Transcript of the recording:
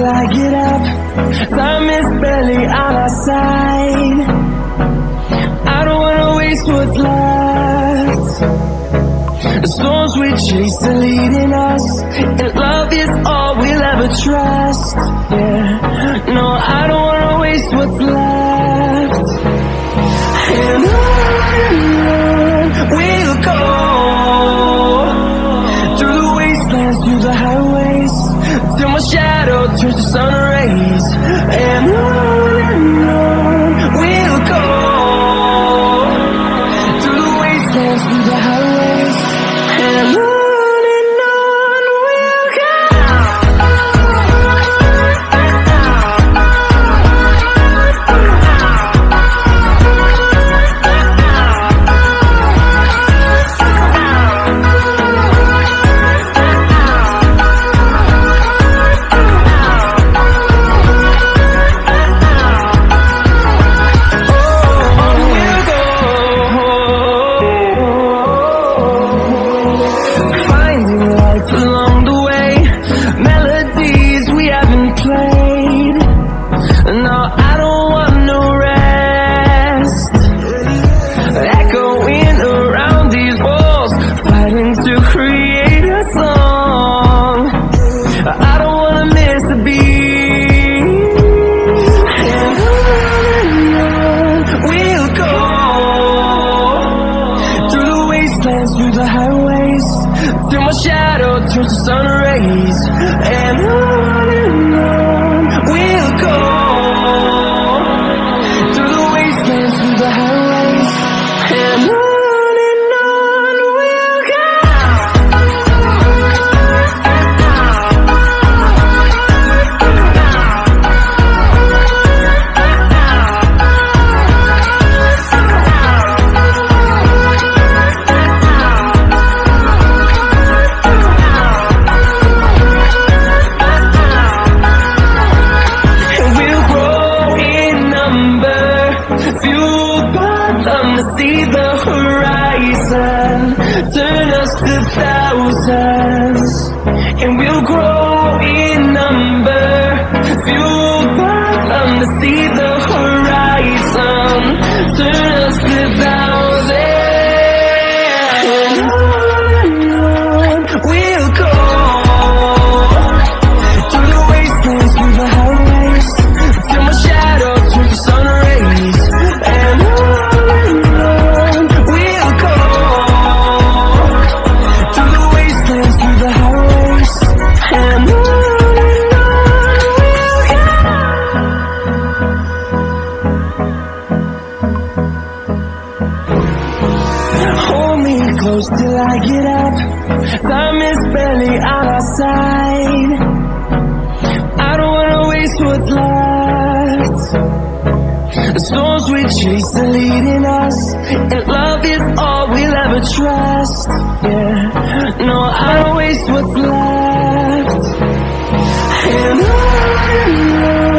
till I get up. Time is barely on our side. I don't wanna waste what's left. The storms we chase are leading us, and love is all we'll ever trust. Yeah, no, I don't wanna waste what's left. And on we'll go, through the wastelands, through the highways, till my shadow turns to sun rays. And on we'll go, through the wastelands, through the highways, and on we'll go. Along the way, melodies we haven't played. No, I don't want no rest. Echoing around these walls, fighting to create a song. I don't wanna miss a beat. And on we'll go, through the wastelands, through the highways, till my shadow turns to sun rays. And on we'll go, through the wastelands, through the highways, and on we'll go. Fueled by them to see the horizon, turn us to thousands, and we'll grow in number. Fueled by them to see the horizon, turn us to thousands, and on we'll go, through the wastelands, through the highways, till my shadow turns to sun rays. And on we'll go, through the wastelands, through the highways, and on we'll go. Hold me close till I get up. Time is barely on our side. I don't wanna waste what's left. The storms we chase are leading us, and love is all we'll ever trust. Yeah, no, I don't waste what's left. And on